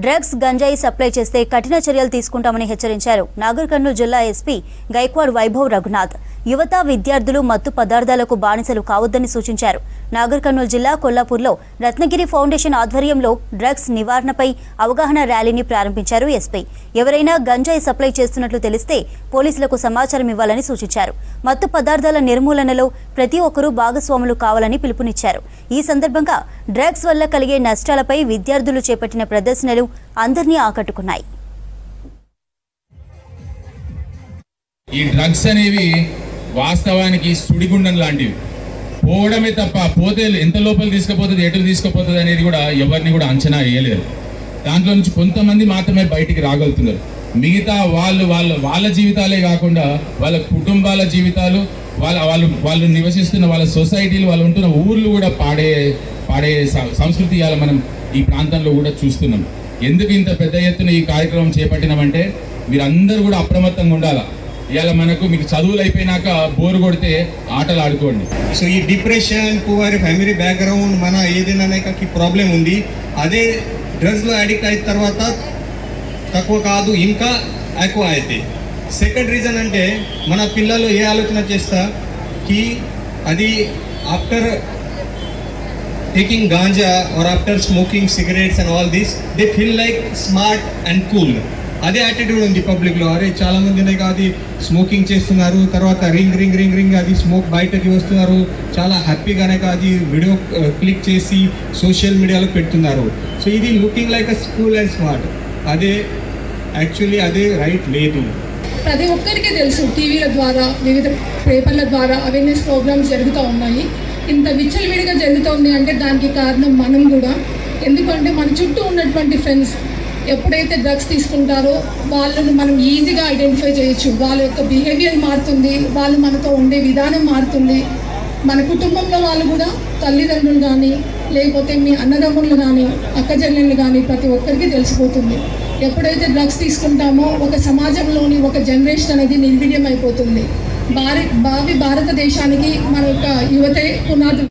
Drugs గంజాయి supply చేస్తే కఠిన చర్యలు తీసుకుంటామని హెచ్చరించారు నాగర్ కర్నూలు జిల్లా ఎస్పీ గైక్వాడ్ వైభవ్ రఘునాథ్. యువత విద్యార్థులు మత్తు పదార్థాలకు బానిసలు కావద్దని సూచించారు. నాగర్ కర్నూలు జిల్లా కొల్లాపూర్లో రత్నగిరి ఫౌండేషన్ ఆధ్వర్యంలో డ్రగ్స్ నివారణపై అవగాహన ర్యాలీని ప్రారంభించారు ఎస్పీ. ఎవరైనా గంజాయి సప్లై చేస్తున్నట్లు తెలిస్తే పోలీసులకు సమాచారం ఇవ్వాలని సూచించారు. మత్తు పదార్థాల నిర్మూలనలో ప్రతి ఒక్కరూ భాగస్వాములు కావాలని పిలుపునిచ్చారు. ఈ సందర్భంగా డ్రగ్స్ వల్ల కలిగే నష్టాలపై విద్యార్థులు చేపట్టిన ప్రదర్శనలు అందరినీ ఆకట్టుకున్నాయి. ఈ డ్రగ్స్ అనేవి వాస్తవానికి సుడిగుండం లాంటివి. పోవడమే తప్ప పోతే ఎంత లోపల తీసుకుపోతుంది, ఎటు తీసుకుపోతుంది అనేది కూడా ఎవరిని కూడా అంచనా వేయలేరు. దాంట్లో నుంచి కొంతమంది మాత్రమే బయటికి రాగలుగుతున్నారు. మిగతా వాళ్ళ జీవితాలే కాకుండా వాళ్ళ కుటుంబాల జీవితాలు, వాళ్ళు నివసిస్తున్న వాళ్ళ సొసైటీలు, వాళ్ళు ఉంటున్న ఊర్లు కూడా పాడే సంస్కృతి ఇవాళ మనం ఈ ప్రాంతంలో కూడా చూస్తున్నాం. ఎందుకు ఇంత పెద్ద ఎత్తున ఈ కార్యక్రమం చేపట్టినామంటే మీరందరూ కూడా అప్రమత్తంగా ఉండాలా. ఇవాళ మీకు చదువులు అయిపోయినాక బోరు కొడితే ఆటలు ఆడుకోండి. సో ఈ డిప్రెషన్, పువర్ ఫ్యామిలీ బ్యాక్గ్రౌండ్, మన ఏదైనా ప్రాబ్లం ఉంది, అదే డ్రగ్స్లో అడిక్ట్ అయిన తర్వాత తక్కువ కాదు, ఇంకా ఎక్కువ అయితే. సెకండ్ రీజన్ అంటే మన పిల్లలు ఏ ఆలోచన చేస్తా కి అది after taking ganja or after smoking cigarettes and all this they feel like smart and cool. అదే యాటిట్యూడ్ ఉంది పబ్లిక్లో. అరే చాలా మందినే కాదు స్మోకింగ్ చేస్తున్నారు, తర్వాత రింగ్ రింగ్ రింగ్ రింగ్ అది స్మోక్ బయటకి వస్తున్నారు, చాలా హ్యాపీగానే కాదు వీడియో క్లిక్ చేసి సోషల్ మీడియాలో పెడుతున్నారు. సో ఇది looking like a school and smart. అదే యాక్చువల్లీ అదే రైట్ లేదు. ప్రతి ఒక్కరికి తెలుసు, టీవీల ద్వారా వివిధ పేపర్ల ద్వారా అవేర్నెస్ ప్రోగ్రామ్స్ జరుగుతూ ఉన్నాయి. ఇంత విచ్చలవిడిగా జరుగుతుంది అంటే దానికి కారణం మనం కూడా. ఎందుకంటే మన చుట్టూ ఉన్నటువంటి ఫ్రెండ్స్ ఎప్పుడైతే డ్రగ్స్ తీసుకుంటారో వాళ్ళను మనం ఈజీగా ఐడెంటిఫై చేయొచ్చు. వాళ్ళ యొక్క బిహేవియర్ మారుతుంది, వాళ్ళు మనతో ఉండే విధానం మారుతుంది. మన కుటుంబంలో వాళ్ళు కూడా తల్లిదండ్రులు కానీ లేకపోతే మీ అన్నదమ్ములు కానీ అక్కచెల్లెళ్ళు కానీ ప్రతి ఒక్కరికి తెలిసిపోతుంది. ఎప్పుడైతే డ్రగ్స్ తీసుకుంటామో ఒక సమాజంలోని ఒక జనరేషన్ అనేది నిర్వీర్యం అయిపోతుంది. భావి భారతదేశానికి మన యొక్క యువతే పునాది.